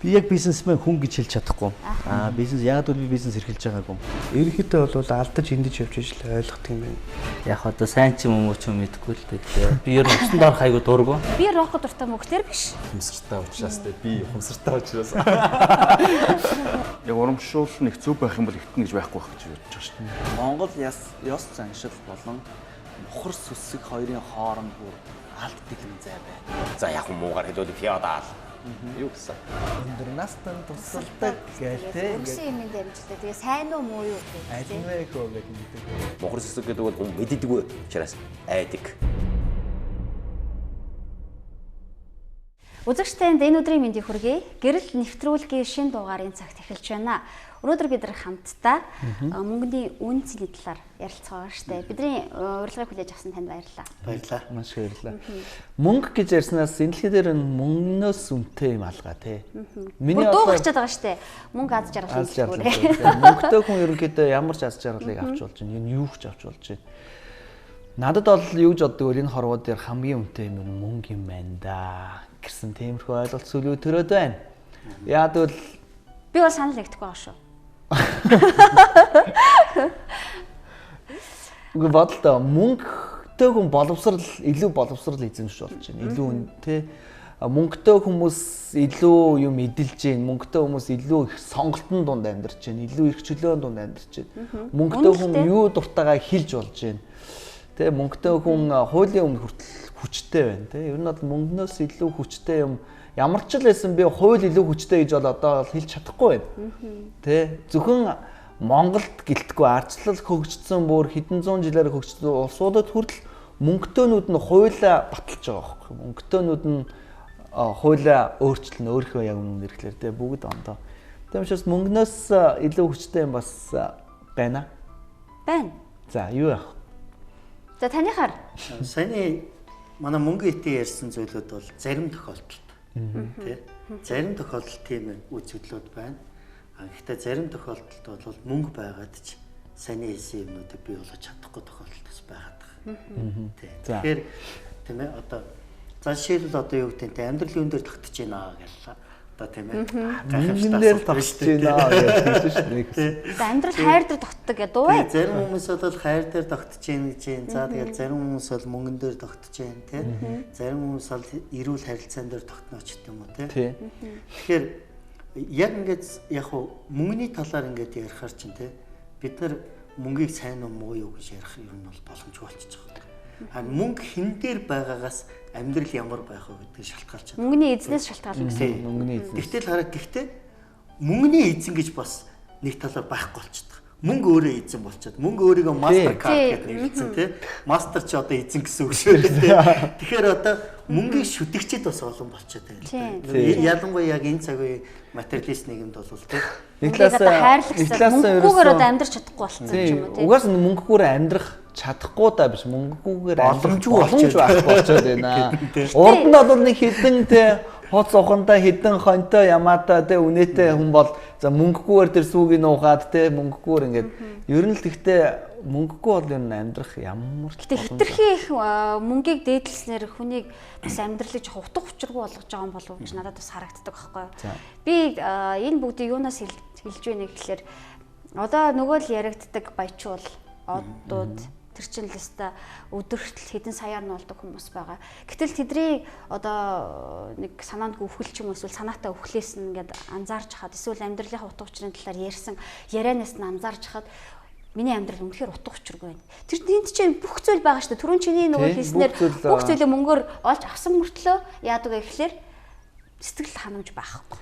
Би яг бизнесмен хүн гэж хэлж чадахгүй. Бизнес яг л би бизнес эрхэлж байгаагүй. Ерөнхийдөө бол алдаж эндэж явж ижил ойлгох юм байна. Яг одоо сайн ч юм уу ч юм мэдэхгүй л дээ. Би ер нь усан доор хайгуу дургу. Би рокко дуртай мөнгөтэр биш. Ухамсартай учраас би ухамсартай учраас. Яг урамшуул нэг зөв байх юм бол ихтэн гэж байхгүй байх гэж бодож байгаа шүү дээ. Монгол ёс заншил болон мухар сүсэг хоёрын хооронд бүр алт дэлгэн зай байна. За яг муугаар хэлвэл феодал. Юу гэсэн? Өндөр настан тусалдаг гэлтэй. Үгсэн юм дэмжлээ. Тэгээ сайн уу муу юу гэх. Алин вэ хөө гэдэг. Мухар сүсэг гэдэг бол хүн мэддэггүй учраас айдаг. Үзэгчтэйнд энэ өдрийн мэндийг хүргэе. Гэрэл нэвтрүүлгийн шинэ дугаарын цагт эхэлж байна. Өнөөдөр бид нар хамтдаа мөнгөний үнцний талаар ярилцгаа штэ. Бидний урилгыг хүлээж авсан танд баярлалаа. Баярлалаа. Маш баярлалаа. Мөнгө гэж ярьснаас энэ дэлхий дээр мөнгнөөс үнэтэй юм алгаа тий. Миний дуу гарчаад байгаа штэ. Мөнгө аз жаргал. Мөнгөтэй хүн ерөнхийдөө ямар ч аз жаргалыг авч болж байна. Энэ юу ч авч болж байна. Надад бол юу гэж боддог вэ? Энэ хорвоо дээр хамгийн үнэтэй юм мөнгө юм байна да гэсэн тиймэрхүү ойлголт сүлүү төрөөд байна. Яг бол би бол санал нэгдэхгүй байгаа шүү. Үгүй бодлоо мөнгөтэй хүн илүү боловсрал эзэмшиж болж байна. Илүү тий мөнгөтэй хүмүүс илүү юм эдэлж байна. Мөнгөтэй хүмүүс илүү их сонголтын дунд амьдарч байна. Илүү их чөлөөний дунд амьдарч байна. Мөнгөтэй хүн юу дуртайгаа хэлж болж байна. Тэ мөнгөтэй хүн хуулийн өмнө хүртэл хүчтэй байна. Тэ ер нь бол мөнгнөөс илүү хүчтэй юм ямар ч л байсан би хууль илүү хүчтэй гэж бол одоо хэлж чадахгүй байна. Тэ зөвхөн Монголд гэлтгүй ардчлал хөгжсөн бүр хэдэн зуун жилээр хөгжсөн улсуудад хүртэл мөнгөтэйнүүд нь хуулиа баталж байгаа байхгүй. Мөнгөтэйнүүд нь хуулиа өөрчлөн өөрийнхөө яг үнэн нэрхлээр тэ бүгд ондоо. Тийм учраас мөнгнөөс илүү хүчтэй юм бас байна. Байна. За юу яах? За таныхаар Саяны манай мөнгө итээ ярьсан зүйлүүд бол зарим тохиолдолд тий. Зарим тохиолдолд тийм үзэгдлүүд байна. Гэхдээ зарим тохиолдолд бол мөнгө байгаад ч саяны хэлсэн юмнуудыг бий болгож чадахгүй тохиолдол бас байгаад байгаа. Тий. Тэгэхээр тийм ээ одоо за жишээлбэл одоо юу гэдэг нь амьдрал юун дээр тогтож байна гэлээ. Одоо тийм ээ гайхамшигтай дээр тогтож байна гэж хэлж шүү. за амьдрал хайр дээр тогтдог гэдэг дуу ээ. Зарим хүмүүс бол хайр дээр тогтож байна гэж юм. За тэгэл зарим хүмүүс бол мөнгөн дээр тогтож байна тий. Зарим хүмүүс бол эрүүл харилцаан дээр тогтно ч гэдэг юм уу тий. Тэгэхээр яг ингээд яг хуу мөнгөний талаар ингээд ярихаар чинь тий бид нар мөнгийг сайн уу муу юу гэж ярих юм бол боломжгүй болчихж байгаа. Харин мөнгө хин дээр байгаагаас амьдрал ямар байх вэ гэдэг шалтгаалж байна. Мөнгөний эзнээс шалтгаална гэсэн. Мөнгөний эзэн. Гэхдээ мөнгөний эзэн гэж бас нэг талаар байхгүй болчихдог. Мөнгө өөрөө эзэн болчиход мөнгө өөрийгөө мастер карт гэдэг нэрлсэн тий. Мастер ч одоо эзэн гэсэн үг шүү дээ. Тэгэхээр одоо мөнгийг шүтгчэд бас олон болчиход байна. Ялангуяа яг энэ цаг үеийн материалист нийгэмд бол тий. Нэг талаас мөнгөгээр одоо амьдрах чадахгүй болсон юм уу тий. Угаас нь мөнгөгээр амьдрах чадахгүй даа биш мөнгөгээр боломжгүй болчиход байна. Урд нь бол нэг хідэн тий хоц ухандаа хідэн хонтой ямаатаа тий үнэтэй хүн бол за мөнгөгүйгээр тэр сүүгийг нуухаад тий мөнгөгүйгээр ингээд ер нь л гэхдээ мөнгөгүй бол ер нь амьдрах ямар ч хитрхи их мөнгийг дээдлснээр хүнийг бас амьдралыг жоох утга учиргүй болгож байгаа юм болов уу гэж надад бас харагддаг байхгүй юу. Би энэ бүгдийг юунаас хэлж байна гэхэлэр одоо нөгөө л яригддаг баячуул одууд тэр чинь л өста өдөртөл хэдэн саяар нуулдаг хүмүүс байгаа. Гэтэл тэдний одоо нэг санаанд өвхөл ч юм уу эсвэл санаатаа өвхлээс нь ингээд анзаарч хаад эсвэл амьдралынхаа утга учирын талаар ярьсан ярианаас нь анзаарч хаад миний амьдрал үнэхээр утга учиргүй байна. Тэр тэнд чинь бүх зүйл байгаа шүү дээ. Түрүүн чиний нөгөө хэлснээр бүх зүйлээ мөнгөөр олж авсан мөртлөө яадаг вэ гэхэлэр сэтгэл ханамж байхгүй.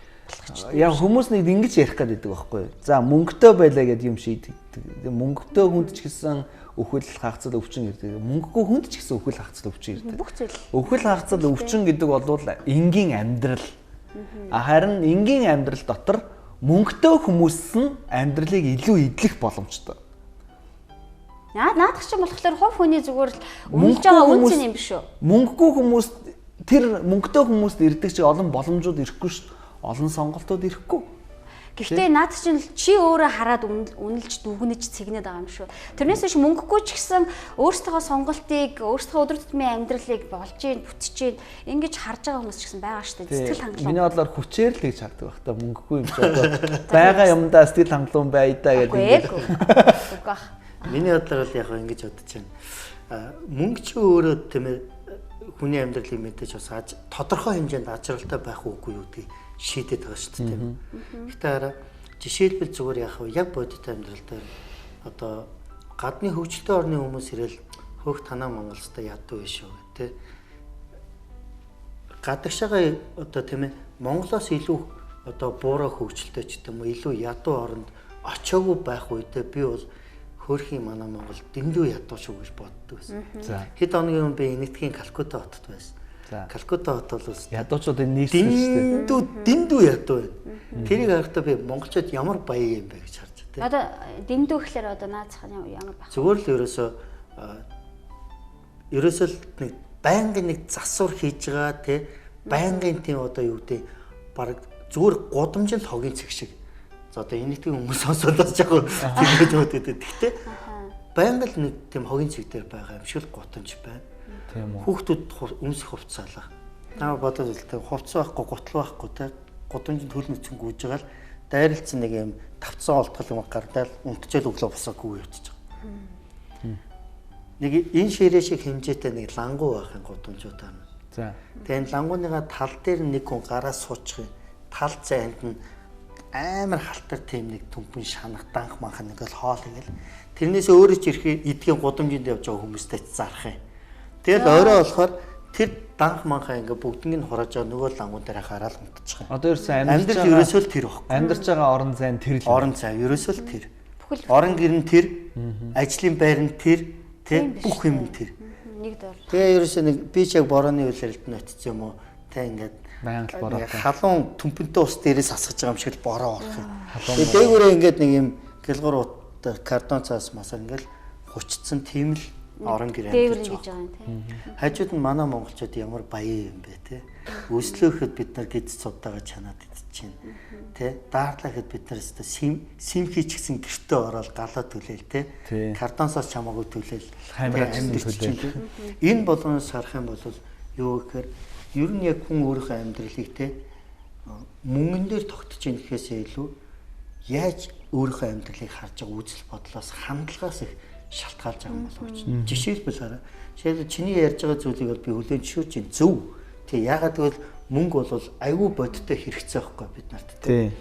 Яа хүмүүс нэг ингэж ярих гэдэг байхгүй юу. За мөнгөтэй байлаа гэдэг юм шийдэгдэг. Мөнгөтэй хүнд ч гэсэн өвхөл хаагцал өвчин гэдэг. Мөнгөгүй хүнд ч гэсэн өвхөл хаагцал өвчин гэдэг. Бүх зүйл. Өвхөл хаагцал өвчин гэдэг бол энгийн амьдрал. Харин энгийн амьдрал дотор мөнгөтэй хүмүүс нь амьдралыг илүү эдлэх боломжтой. Наадах чинь болохоор хувь хүний зүгээр л үнэлж байгаа үнц юм биш үү? Мөнгөгүй хүмүүс тэр мөнгөтэй хүмүүст ирдэг чи олон боломжууд ирэхгүй шүү. Олон сонголтууд ирэхгүй. Гэхдээ наад чинь чи өөрөө хараад үнэлж дүгнэж цэгнээд байгаа юм шүү. Тэрнээс биш мөнгөгүй ч гэсэн өөрсдийнхөө сонголтыг, өөрсдийнхөө өдөр тутмын амьдралыг болж ийн, бүтэж ийн ингэж харж байгаа хүмүүс ч гэсэн байгаа шүү дээ. Сэтгэл хангалуун. Миний бодлоор хүчээр л гэж хардаг байх та мөнгөгүй юм ч одоо байгаа юмдаа сэтгэл хангалуун бай даа гэдэг. Үгүй бах. Миний бодлоор бол яг ингэж бодож байна. Мөнгө чи өөрөө тийм ээ хүний амьдралыг мэдээж бас тодорхой хэмжээнд ажралтай байх үгүй юу гэдгийг шийдээд байгаа шүү дээ. Гэхдээ хараа жишээлбэл зүгээр яг яг бодит амьдрал дээр одоо гадны хөгжилтэй орны хүмүүс ирэл хөөх танаа Монголстой ядуу биш үү тий. Гадагшаага одоо тийм ээ Монголоос илүү одоо буураа хөгжилтэй ч гэдэм үү илүү ядуу оронд очоогүй байх үедээ би бол хөөрхийн манай Монгол дэндүү ядуу шүү гэж боддог байсан. За. Хэд хоногийн өмнө би Энэтхийн Калкутта хотод байсан. Калкутта хот бол ядуучуудын нийслэл шүү дээ. Дэндүү ядуу байна. Тэрийг харахтаа би монголчууд ямар баян юм бэ гэж харж байна. Одоо дэндүү гэхэлэр одоо наацхан ямар байх вэ? Зүгээр л ерөөсөө нэг байнгын нэг засвар хийж байгаа тий байнгын тийм одоо юу гэдэг баг зүгээр гудамжинд хогийн цэг шиг. За одоо энэтхэг хүмүүс сонсоод яг тэгэж боддог. Гэхдээ байнга л нэг тийм хогийн цэг дээр байгаа юм шиг л гудамж байна. Тийм үү. Хүүхдүүд өмсөх хувцаалаа. Та бодоод л тийм хувцас байхгүй гутал байхгүй тий гудамжинд хөл нүцэн гүйж байгаа л дайралцсан нэг юм тавцсан олдгол юм гардаа унтчихэл өглөө босоогүй явчихж байгаа. Нэг энэ ширээ шиг хэмжээтэй нэг лангуу байхын гудамжууд байна. За. Тэгээ энэ лангууныга тал дээр нэг хүн гараа суучих юм. Тал зайд нь амар халтар тийм нэг түмхэн шанах данх манх нэг л хоол ингээл. Тэрнээс өөрөө ч ирэхэд эдгийн гудамжинд явж байгаа хүмүүстэй зарах юм. Тэгэл орой болохоор тэр данх манхаа ингээ бүгднийг хурааж байгаа нөгөө лангуун дээр хараад унтчих юм. Одоо ерөөсөн амьдрал ерөөсөө л тэр байхгүй. амьдарч байгаа орон зайн тэр л. Орон зай ерөөсөө л тэр. Орон гэр нь тэр, ажлын байр нь тэр, тэг бүх юм тэр. Нэг дор. Тэгээ ерөөсөө нэг би ч яг борооны үйлрэлд нь очиж юм уу? Тэг ингээд байнга л бороо. халуун түмпэнтэй ус дээрээс асгаж байгаа юм шиг л бороо орох юм. Тэгээ дээгүүрээ ингээд нэг юм гэлгур картон цаас масаа ингээд хучцсан тийм л орон гэр Дээвэр амьдарч гэж байгаа. байгаа юм тий. Хажууд нь манай монголчууд ямар баян юм бэ те. Өслөөхэд бид нар гид цудаага чанаад идчихээн. Тэ даарлахад бид нар өстө симхий ч гэсэн гэртээ ороод галаа түлээл те. Картонсоос чамаагүй түлээл. Энэ болгоноос харах юм бол юу гэхээр ер нь яг хүн өөрийнхөө амьдралыг те мөнгөн дээр тогтож ийн гэхээсээ илүү яаж өөрийнхөө амьдралыг харж байгаа үзэл бодлоос хандлагаас их шалтгаалж байгаа юм болов уу. Жишээлбэл хараа. Жишээлбэл чиний ярьж байгаа зүйлийг бол би хүлээн зөвшөөрч байна. Зөв. Тэг ягаад гэвэл мөнгө бол айгүй бодиттой хэрэгцээ байхгүй бид нарт.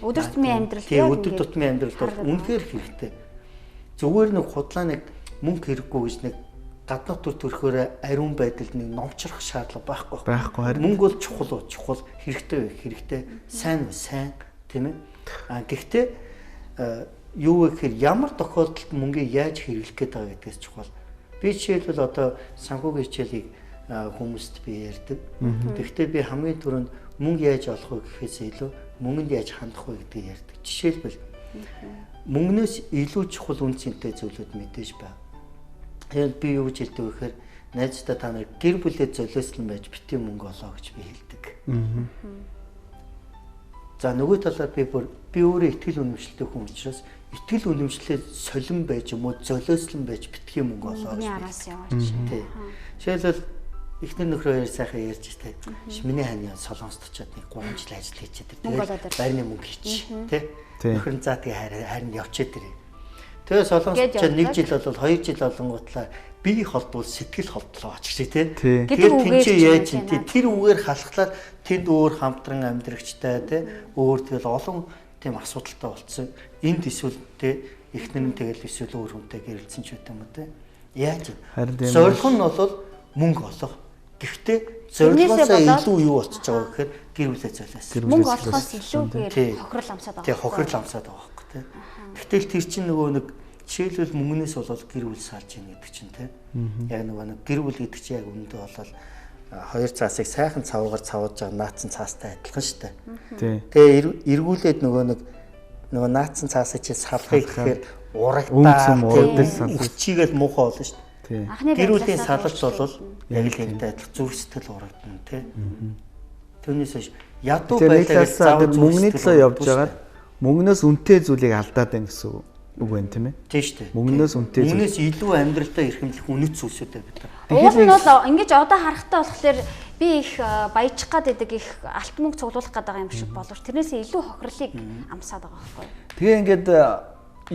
Өдөр тутмын амьдрал тий өдөр тутмын амьдралд бол үнэхээр хэрэгтэй. Зүгээр нэг худлаа нэг мөнгө хэрэггүй гэж нэг гаднах төр төрхөөр ариун байдалд нэг номчрох шаардлага байхгүй. Мөнгө бол чухал хэрэгтэй сайн тийм ээ. Гэхдээ юу гэхээр ямар тохиолдолд мөнгийг яаж хэрэглэх гээд байгаа гэдгээс чухал. Би жишээлбэл одоо санхүүгийн хичээлийг хүмүүст би ярьдаг. Гэхдээ би хамгийн түрүүнд мөнгө яаж олох вэ гэхээс илүү мөнгөнд яаж хандах вэ гэдгийг ярьдаг. Жишээлбэл мөнгнөөс илүү чухал үн цэнтэй зүйлүүд мэдээж байна. Тэгэхээр би юу гэж хэлдэг вэ гэхээр найздаа та нар гэр бүлээ золиослон байж битгий мөнгө олоо гэж би хэлдэг. За нөгөө талаар би өөрөө ихтгэл үнэмшилтэй хүн учраас ихтгэл үнэмшлээ солон байж юм уу золиослон байж битгий мөнгө олоо гэж. Араас яваач. Тий. Жишээлбэл эхнэр нөхрөө хоёр сайхан ярьж штэ. Миний хань Солонгост очиод нэг 3 жил ажил хийчихэд тэгээд байрны мөнгө хийчих. Тий. Нөхөр нь за тэгээ харин явчаад тэрэ. Тэгээ Солонгост очиод 1 жил бол 2 жил болонгуутлаа бие холдвол сэтгэл холдлоо ч гэж тий. Тэгээд тэнцээ яаж тэр үгээр халахлаар тэнд өөр хамтран амьдрагчтай тий өөр тэгэл олон тийм асуудалтай болцсон. Энд эсвэл тий эхнэр нь тэгэл эсвэл өөр хүнтэй гэрэлцэн ч үт юм уу тий. Яаж зорилго нь бол мөнгө олох. Гэхдээ зорилгоосоо илүү юу болчихж байгаа гэхээр гэр бүлээ золиосон. Мөнгө олохоос илүүгээр хохирол амсаад байгаа. Тий хохирол амсаад байгаа байхгүй тий. Гэтэл тэр чинь нөгөө нэг жишээлбэл мөнгнөөс болоод гэр бүл салж ийн гэдэг чинь тий. Яг нөгөө нэг гэр бүл гэдэг чинь яг үүндээ болоод хоёр цаасыг сайхан цавгаар цавуулж байгаа наацсан цаастай адилхан шүү дээ. Тэгээ эргүүлээд нөгөө наацсан цаасыг чи салахыг гэхээр урагдаа үчигээл муухай болно шүү дээ. Гэр бүлийн салалт бол яг л юмтай адилхан зүрх сэтгэл урагдана тий. Түүнээс ядуу байлаа гэж заавал мөнгөний төлөө явж байгаад мөнгнөөс үнэтэй зүйлийг алдаад байна гэсэн үг байна тийм ээ. Тийм шүү дээ. Мөнгнөөс үнэтэй зүйл. Мөнгнөөс илүү амьдралдаа эрхэмлэх үнэт зүйлсүүдээ бид нар. Уул нь бол ингэж одоо харахтаа болохоор би их баяжих гэдэг их алт мөнгө цуглуулах гэдэг юм шиг боловч тэрнээсээ илүү хохирлыг амсаад байгаа байхгүй. Тэгээ ингээд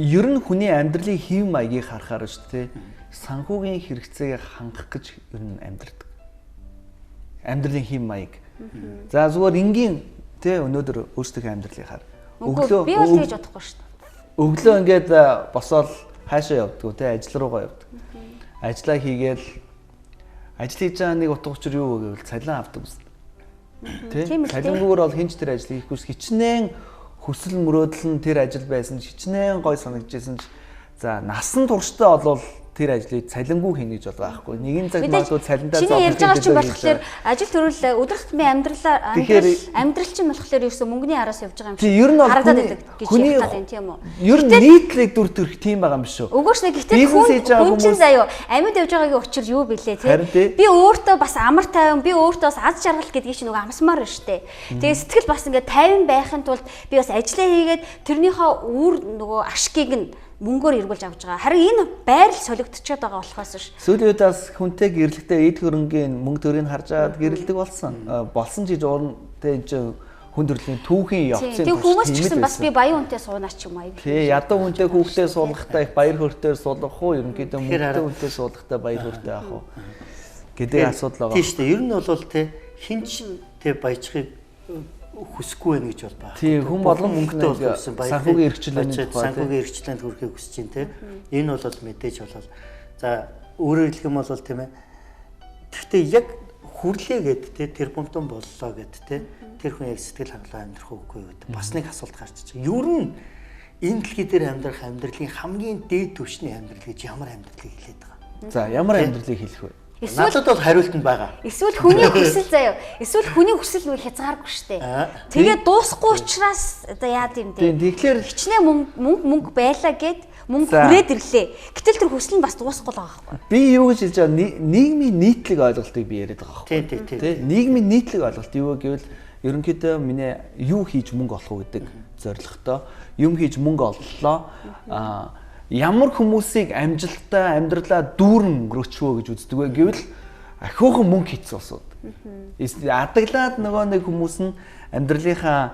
ер нь хүний амьдралын хэв маягийг харахаар шүү дээ. Санхүүгийн хэрэгцээг хангах гэж ер нь амьдрдаг. Амьдралын хэв маяг. За зүгээр энгийн тэ өнөөдөр өөрсдийнхөө амьдралыг хар. Өглөө би бол тэгж бодохгүй шүү дээ. Өглөө ингээд босоод хаашаа явдгүү тэ ажил руугаа явдаг. Ажлаа хийгээл ажил хийж байгаа нэг утга учир юу вэ гэвэл цалин авдаг үст. Тэ? Цалингүйгээр бол хинч тэр ажил хийхгүйс хичнээн хүсэл мөрөөдөл нь тэр ажил байсан хичнээн гой санагдажсэн ч за насан туршдаа болвол тэр ажлыг цалингүй хийнэ гэж бол байхгүй. Нэгэн цаг магадгүй цалиндаа зовлон хийж байгаа чинь болохоор ажил төрөл өдөр тутмын амьдрал чинь болохоор ерөөсө мөнгөний араас явж байгаа юм шиг харагдаад байдаг гэж ярьж байгаа юм тийм үү? Ер нь нийтлэг дүр төрх тийм байгаа юм шүү. Өгөөш нэг гэтэл хүн чинь заяа амьд явж байгаагийн учир юу бэлээ тийм? Би өөртөө бас амар тайван, би өөртөө бас аз жаргал гэдгийг чинь нөгөө амсмаар байна штэ. Тэгээ сэтгэл бас ингээд тайван байхын тулд би бас ажиллаа хийгээд тэрнийхээ үр нөгөө ашгийг нь мөнгөөр эргүүлж авч байгаа. Харин энэ байрал солигдчиход байгаа болохоос ш. Сүүлийн үед бас хүнтэй гэрлэгтэй эд хөрөнгийн мөнгө төрийг харж аваад гэрлдэг болсон. Болсон ч уурнтэй энэ хүн төрлийн түүхийн явцын тийм хүмүүс ч гэсэн бас би баян хүнтэй суунаа ч юм аа. Тий, ядуу хүнтэй хүүхдээ суулгахтаа их баяр хөөртэй суулгах уу? Ерөнхийдөө мөнгөтэй хүнтэй суулгахтаа баяр хөөртэй авах уу? Гэдэг асуудал байгаа. Тийм шүү дээ. Ер нь бол те хинч те баяжхыг хүсэхгүй байх гэж бол байна. Тийм хүн болгон мөнгөтэй болсон санхүүгийн эрхчлээний тухай санхүүгийн эрхчлээнд хүрэхийг хүсэж байна те. Энэ бол мэдээж болол. За өөрөөр хэлэх юм бол тийм ээ. Гэхдээ яг хүрлээгээд те тэр бомтон боллоо гэд те тэр хүн яг сэтгэл хангалуун амьдрах үгүй гэдэг бас нэг асуулт гарч иж байгаа. Ер нь энэ дэлхий дээр амьдрах амьдралын хамгийн дээд түвшний амьдрал гэж ямар амьдралыг хэлээд байгаа. За ямар амьдралыг хэлэх вэ? Надад бол хариултанд байгаа. Эсвэл хүний хүсэл заяа. Эсвэл хүний хүсэл үгүй хязгааргүй штэ. Тэгээд дуусахгүй учраас одоо яад юм бэ? Тэгэхээр хичнээн мөнгө байлаа гэд мөнгө хүрээд ирлээ. Гэтэл тэр хүсэл нь бас дуусахгүй байгаа байхгүй. Би юу гэж хэлж байгаа нийгмийн нийтлэг ойлголтыг би яриад байгаа байхгүй. Тийм. Нийгмийн нийтлэг ойлголт юу вэ гэвэл ерөнхийдөө миний юу хийж мөнгө олох уу гэдэг зорилготой юм хийж мөнгө оллоо. Ямар хүмүүсийг амжилттай амьдралаа дүүрэн өнгөрөөчвөө гэж үздэг вэ гэвэл ахиухан мөнгө хийцэн усууд. Адаглаад нөгөө нэг хүмүүс нь амьдралынхаа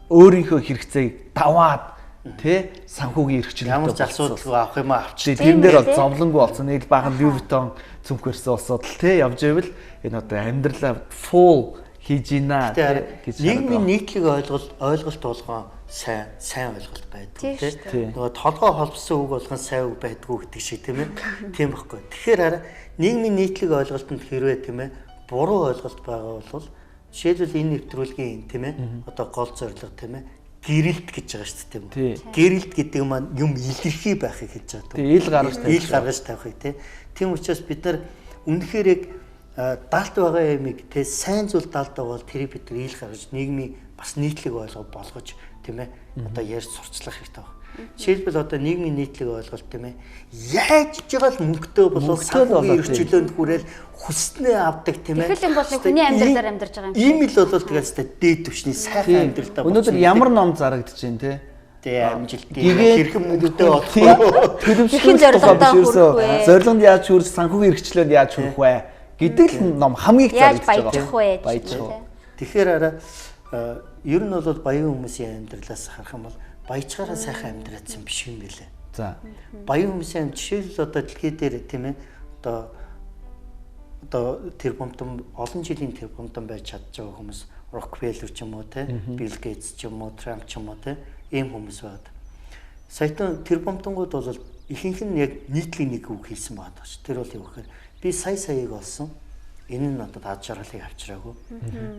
өөрийнхөө хэрэгцээг даваад тэ санхүүгийн эрхчлэлтэй ямар ч асуудалгүй авах юм авч. Тийм дээр бол зовлонгүй болсон. Нэг баахан Louis Vuitton цүнхэрсэн усууд л тэ явж ивэл энэ одоо амьдралаа full хийж ийна гэж нийгмийн нийтлэг ойлголт болгоо сайн ойлголт байдаг тийм. Нөгөө толгой холбосон үг болгон сайн үг байдгүй гэдэг шиг тийм ээ. Тийм байхгүй. Тэгэхээр хараа нийгмийн нийтлэг ойлголтод хэрвээ тийм ээ буруу ойлголт байгаа бол жишээлбэл энэ нэвтрүүлгийн тийм ээ одоо гол зорилго тийм ээ гэрэлт гэж байгаа шүү дээ тийм үү. Гэрэлт гэдэг маань юм илэрхий байхыг хэлж байгаа. Тийм. Ил гаргаж тавихыг тийм. Тийм учраас бид нар үнэхээр яг даалт байгаа юмыг тийм сайн зүйл даалт бол тэрийг бид нар ил гаргаж нийгмийн бас нийтлэг ойлголт болгож тийм ээ одоо ярьж сурчлах хэрэгтэй байна. Жишээлбэл одоо нийгмийн нийтлэг ойлголт тийм ээ яаж ч байгаа л мөнгөтэй болол санхүүгийн эрхчлөөнд хүрээл хүснээ авдаг тийм ээ. Тэгэл юм бол хүний амьдралаар амьдарч байгаа юм. Ийм л болол тэгэл хэвээр дээд түвшний сайхан амьдралдаа өнөөдөр ямар ном зарагдаж байна те. Тэгээ амжилтын хэрхэн мөнгөтэй болох вэ? Хэрхэн зорилготой хүрэх вэ? Зорилгонд яаж хүрэх, санхүүгийн эрхчлөөнд яаж хүрэх вэ гэдэг л ном хамгийн зарагдаж байгаа. Баяжих вэ? Тэгэхээр араа ер нь бол баян хүмүүсийн амьдралаас харах юм бол баяжгаараа сайхан амьдраадсан биш юм билээ. За. Баян хүмүүсийн жишээлбэл одоо дэлхий дээр тийм ээ одоо тэр бомтон олон жилийн тэр бомтон байж чадж байгаа хүмүүс Rockefeller ч юм уу те Bill Gates ч юм уу Trump ч юм уу те ийм хүмүүс байдаг. Саяхан тэр бомтонгууд бол ихэнх нь яг нийтлэг нэг үг хэлсэн байдаг ш. Тэр бол юу гэхээр би саяыг олсон. Энэ нь надад ад жаргалыг авчираагүй.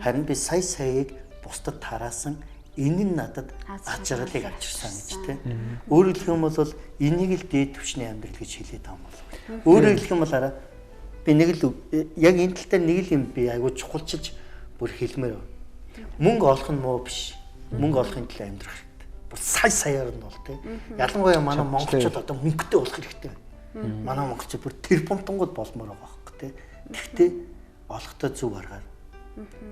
Харин би саяыг бусдад тараасан. Энэ нь надад ад жаргалыг авчирсан гэж те. Өөрөөр хэлэх юм бол энийг л дээд түвшний амьдрал гэж хэлээд байгаа юм бол. Өөрөөр хэлэх юм бол араа би нэг л яг энэ тал дээр нэг л юм би айгуу чухалчилж бүр хэлмээр байна. Мөнгө олох нь муу биш. Мөнгө олохын төлөө амьдрах хэрэгтэй. Бүр саяар нь бол те. Ялангуяа манай монголчууд одоо мөнгөтэй болох хэрэгтэй байна. Манай монголчууд бүр тэр бомтонгууд болмоор байгаа байхгүй те. Гэхдээ олохтой зөв аргаар.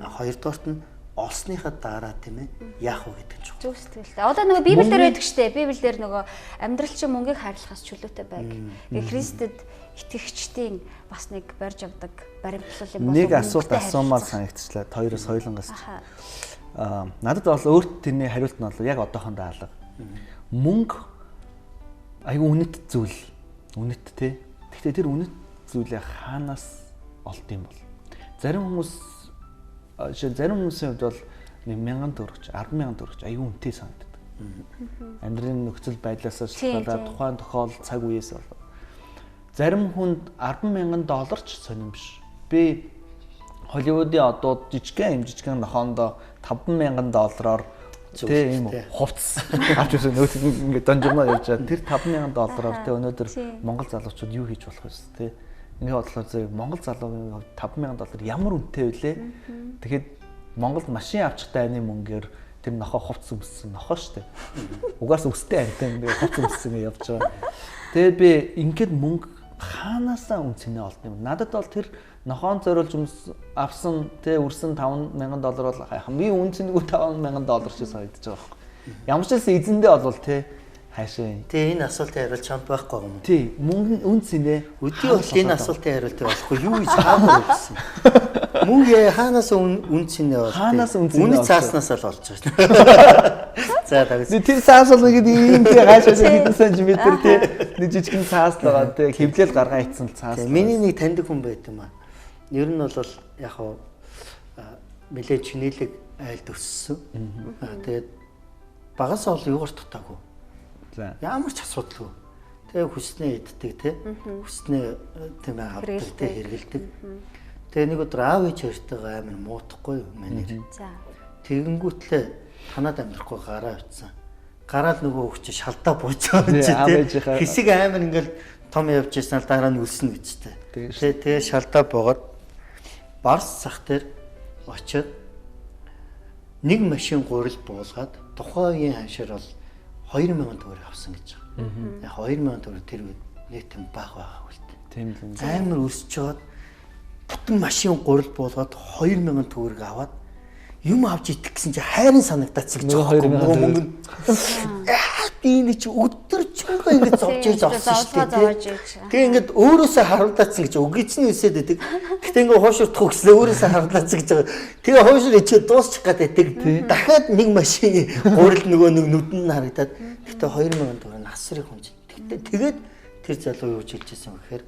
Хоёрдугаарт нь олсныхаа дараа тийм ээ яах вэ гэдэг нь чухал. Зөв сэтгэлтэй. Одоо нөгөө Библиэр байдаг штэ. Библиэр нөгөө амьдрал чинь мөнгийг хайрлахаас чөлөөтэй байг. Христэд итгэгчдийн бас нэг барьж авдаг баримтлал юм болов. Нэг асуулт асуумаар санагдчихлаа. Хоёроос хоёлонгоос. Надад бол өөрт тэрний хариулт нь бол яг одоохондоо алга. Мөнгө айгүй үнэт зүйл. Үнэт те. Гэхдээ тэр үнэт зүйлээ хаанаас олд юм бол? Зарим хүмүүсийн хувьд бол 1000 төгрөг, 100000 төгрөг айгүй үнэтэй санагддаг. Амьдралын нөхцөл байдлаасаа шалтгаалаад тухайн тохиолдол цаг үеэс болоод зарим хүнд 10,000 доллар ч сонирм биш. Би Холливуудын одууд жижигхэн нохоондоо 5,000 доллараар тэ ийм хувцас авч ирсэн нөөц ингээд донжигноо явж байгаа. Тэр 5,000 доллараар тэ өнөөдөр Монгол залуучууд юу хийж болох вэ тэ? Ингээ бодлоо зөв Монгол залуугийн 5,000 доллар ямар үнэтэй вүлээ? Тэгэхэд Монголд машин авчихтай айны мөнгөөр тэр нохоо хувцас өмссөн нохоо штэ. Угаас өстэй амтай ингээ хувцас өмссөн явж байгаа. Тэгээд би ингээд мөнгө хаанаасаа үнцэнэ олд юм. Надад бол тэр нохоон зориулж авсан тэ үрсэн 5,000 доллар бол хамгийн үнцэнэгүй 5,000 доллар шиг санагдаж байгаа байхгүй. Ямар ч хэлсэн эзэндээ бол тэ хаашаа. Тэгээ энэ асуултын хариулт чамд байхгүй юм. Тий, мөнгө үнцэнэ. Өдөө бол энэ асуултын хариулт болохгүй юу гэж хаамаа гэсэн. Мөнгө хаанаас үнцэнэ бол. Хаанаас үнцэнэ. Үнэ цааснаас л олж байгаа. За tagad. Тэр цаас бол ингээд ийм тий хаашаа хэдэн сантиметр тий нэг жижигхэн цаас л байгаа тий хэвлэл гаргаа ицсэн цаас. Миний нэг таньдаг хүн байт юм аа. Ер нь бол яг хаа нэлээд чинэлэг айлд өссөн. Тэгээд багасаа бол юугаар дутаагүй. Ямар ч асуудалгүй. Тэгээ хүснээ иддэг тий. Хүснээ тийм ээ хавдаг тий хэргэлдэг. Тэгээ нэг өдөр аав ээж хоёртойгоо амар муудахгүй юу манер. За. Тэгэнгүүтлээ танаад амьдрахгүй гараа авцсан. Гараад нөгөө хөвч шалдаа бууж байгаа юм чи тий. Хэсэг амар ингээл том явж ирсэн л дараа нь үлснэ гэжтэй. Тэгээ шалдаа буугаад барс сах дээр очиод нэг машин гурил буулгаад тухайн үеийн ханшаар бол 2,000 төгрөг авсан гэж байгаа. Яг 2,000 төгрөг тэр үед нэг тийм баг байгаа үлдээ. Тийм л амар өсч жоод бүтэн машин гурил буулгаад 2,000 төгрөг аваад юм авч идэх гэсэн чи хайрын санагдац гэж байгаа. Мөнгө нь энэ чи өдөржингөө ингэ зовж ирж авсан шүү дээ. Тэгээ ингээд өөрөөсөө харуулдаацсан гэж өгөөцний үсээд байдаг. Гэтэ ингээ хуушурдах өгслөө өөрөөсөө харуулдаацсан гэж байгаа. Тэгээ хуушур ичээ дуусчих гэдэг. Дахиад нэг машины гурил нөгөө нэг нүдэнд харагдаад гэтэ 2,000 төгрөг асрыг хүнж. Тэгээд тэр залуу юу хэлжсэн бэхээр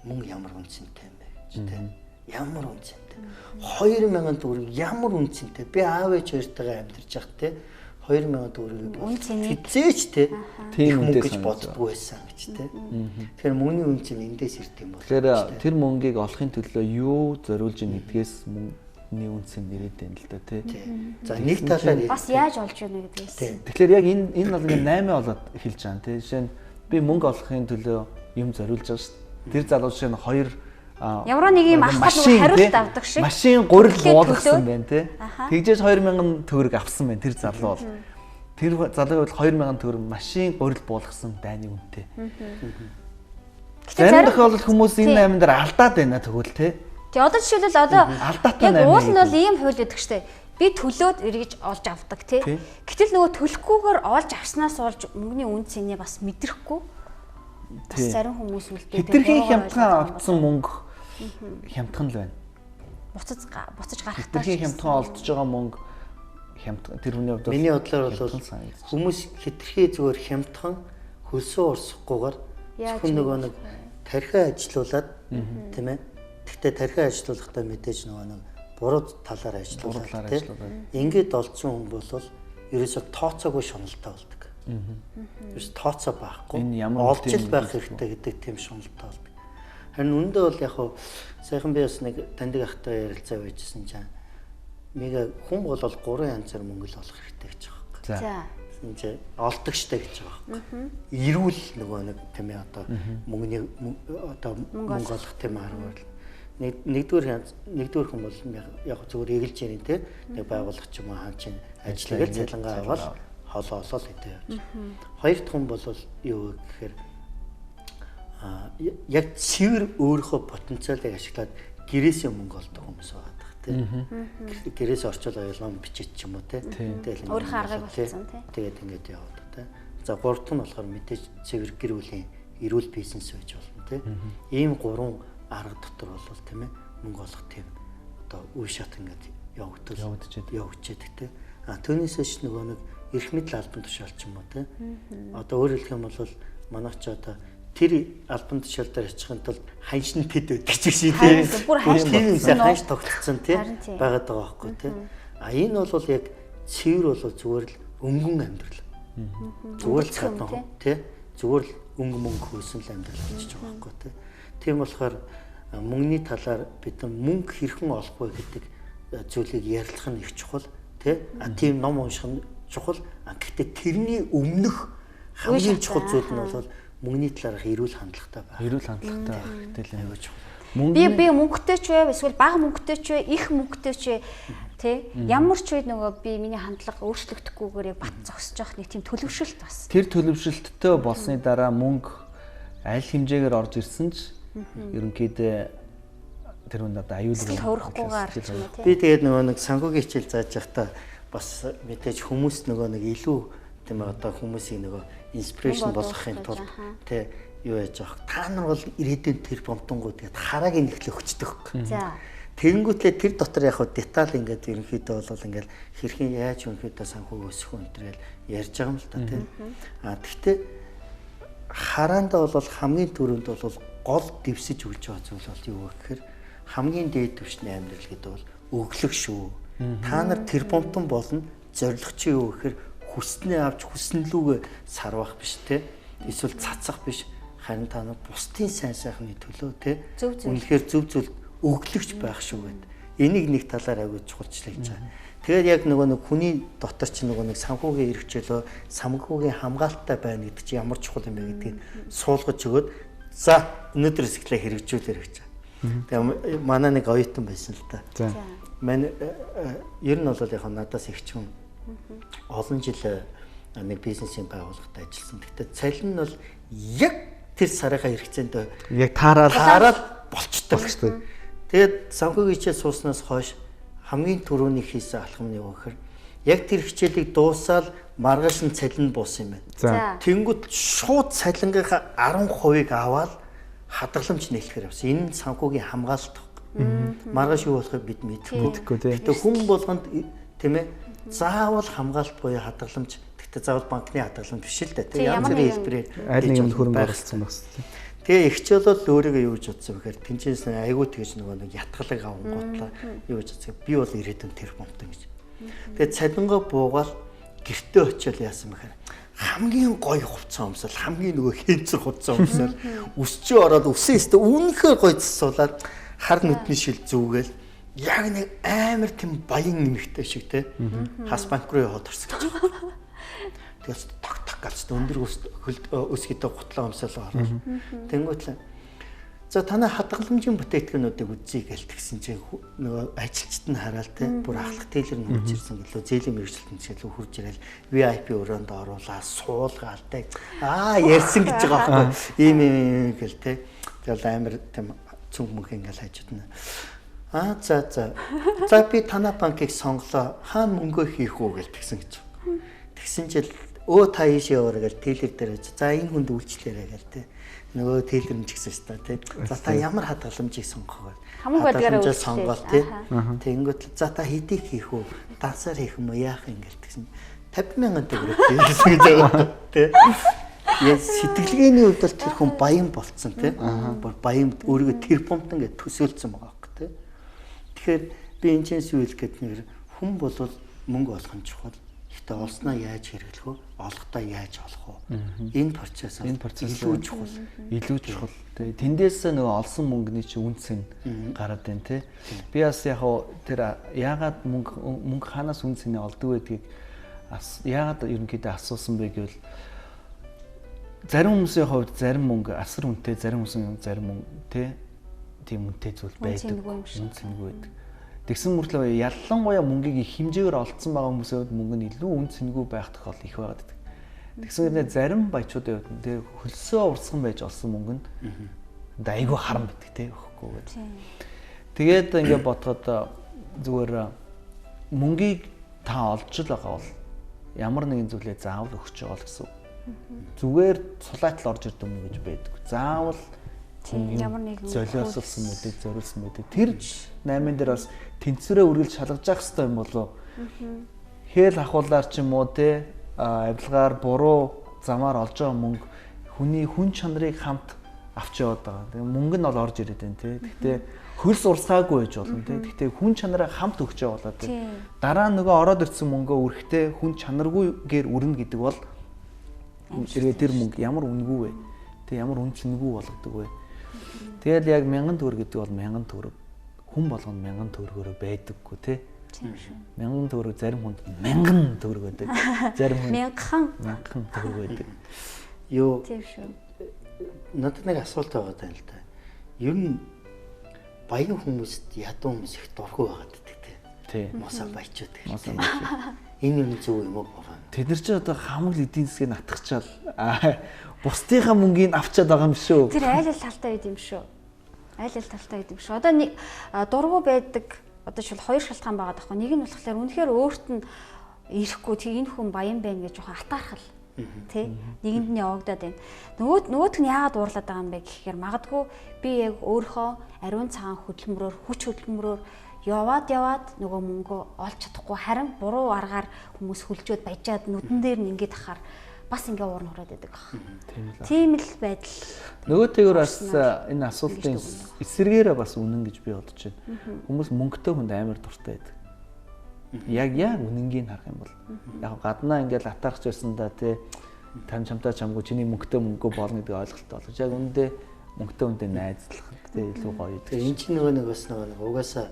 мөнгө ямар үнцэнтэй юм бэ гэж тийм. Ямар үнцэнтэй. 2,000 төгрөг ямар үнцэнтэй. Би аав ээж хоёртойгоо амьдарч байхад те 2,000 төгрөгийг хизээч те тийм мөнгө гэж боддгоо байсан гэж те. Тэгэхээр мөнгөний үнц нь эндээс ирдэг юм бол. Тэгэхээр тэр мөнгийг олохын төлөө юу зориулж ийн гэдгээс мөнгөний үнц нь нэрээд байна л да те. За нэг талаар бас яаж олж байна гэдгээс. Тэгэхээр яг энэ бол ингээ 8 болоод эхэлж байгаа те. Жишээ нь би мөнгө олохын төлөө юм зориулж байгаа шүү дээ. Тэр залуу жишээ нь 2 ямар нэг юм ахад нөгөө хариулт авдаг шиг машин гурил буулгасан байна тий. Тэгжээж 2,000 төгрөг авсан байна тэр залуу бол. Тэр залуугийн бол 2,000 төгрөг машин гурил буулгасан дайны үнэтэй. Зарим тохиолдолд хүмүүс энэ 8 дээр алдаад байна тэгвэл тий. Тий одоо жишээлбэл одоо яг уул нь бол ийм хууль байдаг штэ. Би төлөөд эргэж олж авдаг тий. Гэтэл нөгөө төлөхгүйгээр олж авснаас болж мөнгөний үн цэнийг бас мэдрэхгүй. Бас зарим хүмүүс үлдээ. Хэтэрхий хямдхан авсан мөнгө хямдхан л байна. Буцаж гарахтаа хэтэрхий хямдхан олдож байгаа мөнгө хямдхан тэр хүний хувьд миний бодлоор бол хүмүүс хэтэрхий зүгээр хямдхан хөлсөө урсахгүйгээр зөвхөн нөгөө нэг тархиа ажилуулад тийм ээ. Гэхдээ тархиа ажилуулахдаа мэдээж нөгөө нэг буруу талаар ажилуулаад тийм. Ингээд олдсон хүн бол ерөөсө тооцоогүй шуналтай болдог. Ерөөсө тооцоо байхгүй. Олж ил байх хэрэгтэй гэдэг тийм шуналтай болдог. Харин үндэ бол яг хуу сайхан би бас нэг таньдаг ахтай ярилцаа байжсэн чинь нэг хүн бол 3 янзаар мөнгө л олох хэрэгтэй гэж байгаа юм. За. Энд олдог штэ гэж байгаа юм. Ирүүл нөгөө нэг тийм ээ одоо мөнгөний одоо мөнгө олох тийм арга. Нэгдүгээр хүн бол яг зүгээр эгэлж ярин те нэг байгууллага ч юм уу хаан чинь ажиллагаал цалингаа аваад хоолоо олоод хэдэ явж. Хоёр дахь хүн бол юу гэхээр яг цэвэр өөрийнхөө потенциалыг ашиглаад гэрээсээ мөнгө олдог хүмүүс байдаг тий. Гэрээс орчол ойлгоом бичиж ч юм уу тий. Тэгэл Өөрийнхөө аргыг болцсон тий. Тэгээд ингээд яваад тий. За гурав дахь нь болохоор мэдээж цэвэр гэр бүлийн эрүүл бизнес байж болно тий. Ийм гурван арга дотор бол тийм ээ мөнгө олох тийм одоо үе шат ингээд явагдчихэд тий. Түүнээс ч нөгөө нэг эрх мэдэл албан тушаал ч юм уу тий. Одоо өөрөөр хэлэх юм бол манайх ч одоо тэр албан тушаал дээр очихын тулд ханшин тэд байдаг ч шиг тий. Тийм ханш тогтцсон тий байгаад байгаа байхгүй тий. Энэ бол яг цэвэр бол зүгээр л өнгөн амьдрал. Зүгээр л гадна тий. Зүгээр л өнгө мөнгө хөөсөн л амьдрал болчихж байгаа байхгүй тий. Тийм болохоор мөнгөний талаар бид мөнгө хэрхэн олох вэ гэдэг зүйлийг ярилцах нь их чухал тий. Тийм ном унших нь чухал. Гэхдээ тэрний өмнөх хамгийн чухал зүйл нь бол мөнгөний талаарх эрүүл хандлагатай байх. Эрүүл хандлагатай байх гэдэг л юм. Би мөнгөтэй ч вэ эсвэл бага мөнгөтэй ч вэ, их мөнгөтэй ч вэ тий ямар ч үед нөгөө би миний хандлага өөрчлөгдөхгүйгээр яг бат зогсож явах нэг тийм төлөвшөлт бас. Тэр төлөвшөлттэй болсны дараа мөнгө аль хэмжээгээр орж ирсэн ч ерөнхийдөө тэр үнд одоо аюулгүй хөрөхгүйгээр ч юм уу тий. Би тэгээд нөгөө нэг санхүүгийн хичээл зааж байхдаа бас мэдээж хүмүүс нөгөө нэг илүү тийм одоо хүмүүсийн нөгөө инспирэшн болгохын тулд тий юу яаж авах та нар бол ирээдүйн тэр бомтонгууд гэдэг харааг нэхлэх өчтдөг. За. Тэгэнгүүтлээ тэр дотор яг хөө деталь ингээд ерөнхийдөө бол ингээд хэрхэн яаж ерөнхийдөө санхүү өсөх вэ гэдэрэл ярьж байгаа юм л та тий. Гэхдээ хараандаа бол хамгийн түрүүнд бол гол дэвсэж үлж байгаа зүйл бол юу вэ гэхээр хамгийн дээд түвшний амьдрал гэдэг бол өглөх шүү. Та нар тэр бомтон болно зориг чи юу гэхээр хүснээ авч хүснэлүүгээ сарвах биш те эсвэл цацах биш харин та нар бусдын сайн сайхны төлөө те үнэхээр зөв зөв өглөгч байх шүү гэд энийг нэг талаар авиж чухалчлаж байгаа. Тэгэхээр яг нөгөө нэг хүний дотор ч нөгөө нэг санхүүгийн эрхчлөө санхүүгийн хамгаалалттай байна гэдэг чинь ямар чухал юм бэ гэдгийг суулгаж өгөөд за өнөөдрөөс эхлээ хэрэгжүүлэр гэж байгаа. Тэгээ манай нэг оюутан байсан л та. Манай ер нь бол яг надаас их ч юм олон жил нэг бизнесийн байгууллагад ажилласан. Гэхдээ цалин нь бол яг тэр сарынхаа хэрэгцээнд яг таарал болчтой шүү дээ. Тэгээд санхүүгийн хичээл сууснаас хойш хамгийн түрүүний хийсэн алхам нь юу гэхээр яг тэр хичээлийг дуусаад маргааш нь цалин буусан юм байна. Тэнгүүт шууд цалингийнхаа 10%-ыг аваад хадгаламж нээлэхээр явсан. Энэ нь санхүүгийн хамгаалалт баг. Маргааш юу болохыг бид мэдэхгүй. Гэхдээ хүн болгонд тийм ээ заавал хамгаалалт буюу хадгаламж гэхдээ заавал банкны хадгаламж биш л дээ. Тийм янз бүрийн хэлбэрээр аль нэг хөрөнгө оруулсан байх хэрэгтэй. Тэгээ ихчээл бол өөрийгөө юу гэж бодсон бэхээр тэнцэнээс айгүй тэгж нөгөө нэг ятгалыг авангуутлаа юу гэж бодсон. Би бол ирээдүйн тэр бомтон гэж. Тэгээ цалингаа буугаал гэртээ очиод яасан бэхээр хамгийн гоё хувцас өмсөл хамгийн нөгөө хэмцэр хувцас өмсөл өсчөө ороод өсөөстө үнэхээр гоё засуулаад хар нүдний шил зүгээл яг нэг амар тийм баян нэмэгтэй шиг те хас банк руу яваад орсон гэж. Тэгээс таг галцтай өндөр өсгөдөө гутлаа өмсөл ороод. Тэнгүүтлээ. За танай хадгаламжийн бүтээгдэхүүнүүдийг үзье гэлтгсэн чинь нөгөө ажилчид нь хараад те бүр ахлах тейлэр нь хурж ирсэн гэлөө зээлийн мэрэгчлэлтэн чиглэл хурж ирэл VIP өрөөнд оруулаа суулгаал те ярьсан гэж байгаа байхгүй ийм гэл те тэгэл амар тийм цүнх мөнх ингээл хажууд нь за би танай банкыг сонглоо хаана мөнгөө хийх үү гэлтгсэн гэж. Тэгсэн чил та ийшээ яваа гэл тейлэр дээр за энэ хүнд үйлчлээрэй гэл те нөгөө тейлэр нь ч гэсэн шүү дээ тий. За та ямар хадгаламжийг сонгох вэ? Хадгаламжаа сонгоод тий. Тэнгүүт за та хэдийг хийх үү? Дансаар хийх юм уу? Яах юм гээл тэгсэн. 50,000 төгрөг хийсэн гэж байгаа тий. Яг сэтгэлгээний хувьд бол тэр хүн баян болцсон тий. Баян өөрийгөө тэр бомтон гэж төсөөлсөн байгаа хөөх тий. Тэгэхээр би энэ ч зүйл гэдэг нэр хүн бол мөнгө олох нь чухал. Гэтэ олсноо яаж хэрэглэх вэ? Олохдоо яаж олох вэ? Энэ процесс илүү чухал. Илүү чухал. Тэгээ тэндээс нөгөө олсон мөнгөний чи үнц нь гараад байна те. Би бас яг тэр яагаад мөнгө ханаас үнц нь олдог гэдгийг яагаад ерөнхийдөө асуусан бэ гэвэл зарим хүмүүсийн хувьд зарим мөнгө асар үнэтэй, зарим хүмүүсийн зарим мөнгө те тийм үнэтэй зүйл байдаг. Үнц нь байдаг. Тэгсэн мөртлөө ялангуяа мөнгийг их хэмжээгээр олцсон байгаа хүмүүсийн мөнгө нь илүү үн цэнгүй байх тохиолдол их байгаад байдаг. Тэгсэн хэрнээ зарим баячуудын хувьд тэр хөлсөө урсган байж олсон мөнгө нь айгүй харам байдаг те өгөхгүй гэдэг. Тэгээд ингээд бодоход зүгээр мөнгийг та олж л байгаа бол ямар нэгэн зүйлээ заавал өгч байгаа л гэсэн. Зүгээр сулаатал орж ирдэг юм гэж байдаг. Заавал ямар нэгэн золиослсон мэдээ, зориулсан мэдээ. Тэр 8-ын дээр бас тэнцвэрээ үргэлж шалгаж явах хэрэгтэй юм болов. Хээл ахуулаар ч юм уу те авилгаар буруу замаар олж байгаа мөнгө хүний хүн чанарыг хамт авч яваад байгаа. Тэгээ мөнгө нь бол орж ирээд байна те. Гэхдээ хөлс урсгаагүй байж болно те. Гэхдээ хүн чанараа хамт өгч явуулаад те. Дараа нөгөө ороод ирсэн мөнгөө үргэлжтэй хүн чанаргүйгээр үрнэ гэдэг бол тэр мөнгө ямар үнэгүй вэ? Тэг ямар үнцэнгүй болгодог вэ? Тэгэл яг 1000 төгрөг гэдэг бол 1000 төгрөг. Хүн болгоно 1000 төгрөгөөр байдаггүй те. 1000 төгрөг зарим хүнд 1000 төгрөг байдаг. Зарим хүнд 1000 төгрөг байдаг. Юу тийм шүү. Надад нэг асуулт байгаа даа л да. Ер нь баян хүмүүст ядуу хүмүүс их дургүй байгаад байдаг те. Мосоо баячууд гэх. Энэ юм зөв юм уу? Тэд нар ч одоо хамаг эдийн засгийг натгачаал бусдынхаа мөнгийг авчаад байгаа юм шүү. Тэр айл талтай байд юм шүү. Айл талтай байд юм шүү. Одоо нэг дургу байдаг одоо шил хоёр шалтгаан байгаа даахгүй. Нэг нь болохоор үнэхээр өөрт нь ирэхгүй тэг энэ хүн баян байна гэж жоохон атаархал. Тэ? Нэгэнд нь явагдаад байна. Нөгөөт нь яагаад уурлаад байгаа юм бэ гэхээр магадгүй би яг өөрийнхөө ариун цагаан хөдөлмөрөөр хүч хөдөлмөрөөр яваад нөгөө мөнгөө олж чадахгүй харин буруу аргаар хүмүүс хүлжөөд баяжаад нүдэн дээр нь ингээд ахаар бас ингээ уурн хураад байдаг баг. Тийм л байдал. Нөгөөтэйгөр бас энэ асуултын эсэргээрээ бас үнэн гэж би бодож байна. Хүмүүс мөнгөтэй хүнд амар дуртай байдаг. Яг үнэнгийг харах юм бол яг гаднаа ингээл атаарч байсан да тий чамтай чамгүй чиний мөнгөтэй мөнгөө болно гэдэг ойлголт болгож яг үндэ мөнгөтэй хүнтэй найзлах тий илүү гоё. Тэгээ энэ чинь нөгөө бас нөгөө угаасаа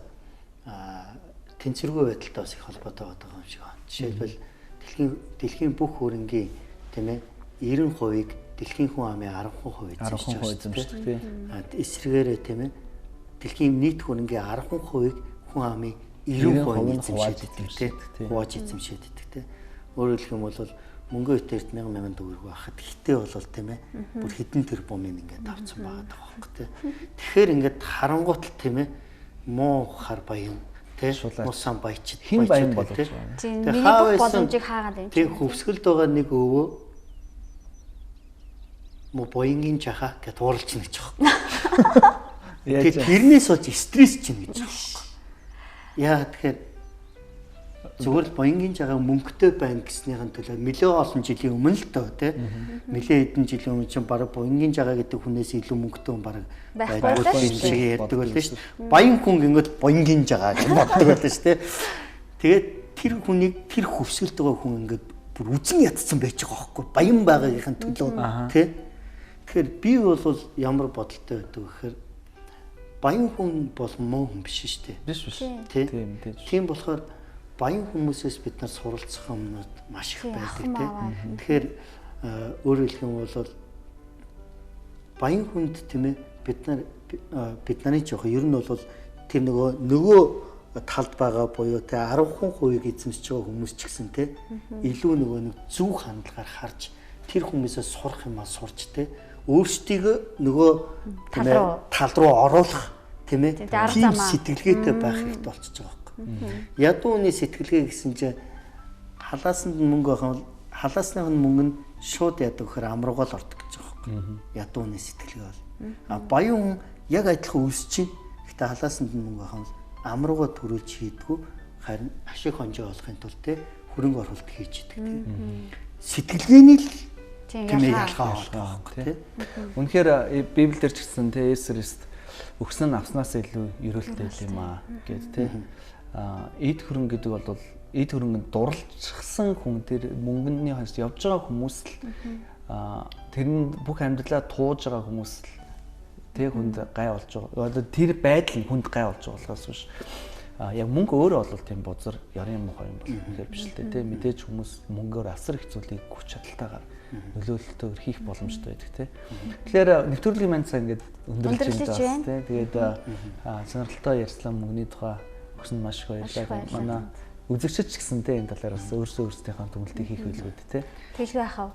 тэнцвэргүй байдалтай бас их холбоотой байгаа юм шиг байна. Жишээлбэл дэлхийн бүх хөрөнгийн тийм ээ 90%-ийг дэлхийн хүн амын 10% эзэмшиж байна. Эсвэргээрээ тийм ээ дэлхийн нийт хөрөнгийн 10%-ийг хүн амын 90% эзэмшээд тийм хувааж эзэмшээд байдаг тийм. Өөрөөр хэлэх юм бол мөнгө өтөрт 1000 төгрөг байхад хитээ болол тийм ээ бүр хэдэн тэрбумын ингээд авцсан байгаа байхгүй тийм. Тэгэхээр ингээд харангуут л тийм ээ муу хар баян тийм мусан баячд хин баян болов тийм. Тэгээ миний бүх боломжийг хаагаад юм. Тийм хөвсгөлд байгаа нэг өвөө мо боингийн жаха гэж уурлж нэг ч аахгүй. Тэгээд тэрнээс болж стресс чинь гэж аахгүй. Яа тэгэхээр зүгээр л боингийн жагаа мөнгөтэй байна гэснийхэн төлөө нэлээд олон жилийн өмнө л тоо тийм нэлээд хэдэн жилийн өмнө чинь бараг боингийн жагаа гэдэг хүнээс илүү мөнгөтэй хүн бараг байдаг юм шиг ярьдаг байлаа шүү дээ. Баян хүн гингод боингийн жагаа гэж боддог байлаа шүү дээ. Тэгээд тэр хүнийг тэр хөвсгөлд байгаа хүн ингээд бүр үзэн ядсан байж байгаа байхгүй баян байгаагийнхын төлөө тийм. Тэгэхээр би бол ямар бодолтой байдаг гэхээр баян хүн бол муу хүн биш шүү дээ. Биш. Тийм. Тийм болохоор баян хүмүүсээс бид нар суралцах юмнууд маш их байдаг тийм. Тэгэхээр өөрөөр хэлэх юм бол баян хүнд тийм ээ бид нарын жоох ер нь бол тэр нөгөө талд байгаа буюу те 10% эзэмсэж байгаа хүмүүс ч гэсэн те илүү нөгөө нэг зөв хандлагаар харж тэр хүмүүсээс сурах юмаа сурч те өөрсдийгөө нөгөө тал руу оруулах тийм ээ тийм сэтгэлгээтэй байх хэрэгтэй болчихж байгаа байхгүй. Ядууны сэтгэлгээ гэсэн чинь халаасанд мөнгө байгаа бол халаасных нь мөнгө нь шууд ядаг гэхээр амруугаал ордог гэж байгаа байхгүй. Ядууны сэтгэлгээ бол баян хүн яг адилхан үлсэж чинь гэхдээ халаасанд нь мөнгө байгаа бол амруугаа төрүүлж хийдгүү харин ашиг хонжоо олохын тулд те хөрөнгө оруулалт хийж идэг тийм. Сэтгэлгээний л тийм ялгаа байгаа тийм. Үнэхээр Библиэлд ч гэсэн те Есүс өгсөн авснаас илүү ерөөлтэй юм аа гэд те. Эд хөрөнгө гэдэг бол эд хөрөнгөнд дурлцсан хүн тэр мөнгөний хойш явж байгаа хүмүүс л тэр нь бүх амьдралаа тууж байгаа хүмүүс л тэг хүнд гай болж байгаа. Одоо тэр байдал нь хүнд гай болж байгаа болохоос биш. Яг мөнгө өөрөө бол тийм бузар ярын мохоо юм бол биш л дээ. Мэдээж хүмүүс мөнгөөр асар их зүйлийг хүч чадалтайгаар нөлөөлөлтөөр хийх боломжтой байдаг тийм. Тэгэхээр нэвтрүүлгийн маньцаа ингээд өндөрлөж байна тийм. Тэгээд сонирхолтой ярьслаа мөнгөний тухай өгсөн маш их баярлалаа. Манай үзэгчид ч гэсэн тийм энэ талаар бас өөрсдийнхээ дүгнэлтийг хийх байлгүй тийм. Тэглгүй яхав.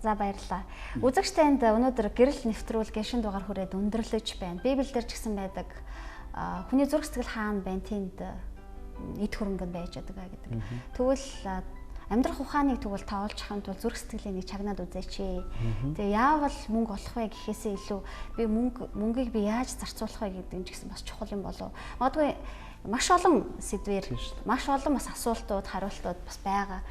За баярлалаа. Үзэгч танд өнөөдөр гэрэл нэвтрүүлгийн шин дугаар хүрээд өндөрлөж байна. Библиэлд ч гэсэн байдаг. Хүний зүрх сэтгэл хаана байна тэнд эд хөрөнгөнд байж байгаа гэдэг. Тэгвэл амьдрах ухааныг тэгвэл тоолж хахын тулд зүрх сэтгэлийн нэг чагнаад үзээч. Тэгээ яавал мөнгө олох вэ гэхээсээ илүү би мөнгийг би яаж зарцуулах вэ гэдэг нь ч гэсэн бас чухал юм болов. Магадгүй маш олон сэдвэр, маш олон бас асуултууд, хариултууд бас байгаа.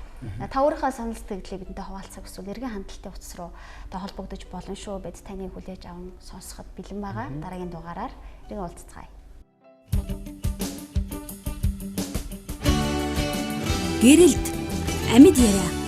Та өөрийнхөө санал сэтгэлийг бидэнтэй хуваалцах гэсэн эргэн хандалтын утас руу холбогдож болно шүү. Бид таныг хүлээж аван сонсоход бэлэн байгаа. Дараагийн дугаараар иргэн уулзцгаая. Гэрэлт амьд яриа.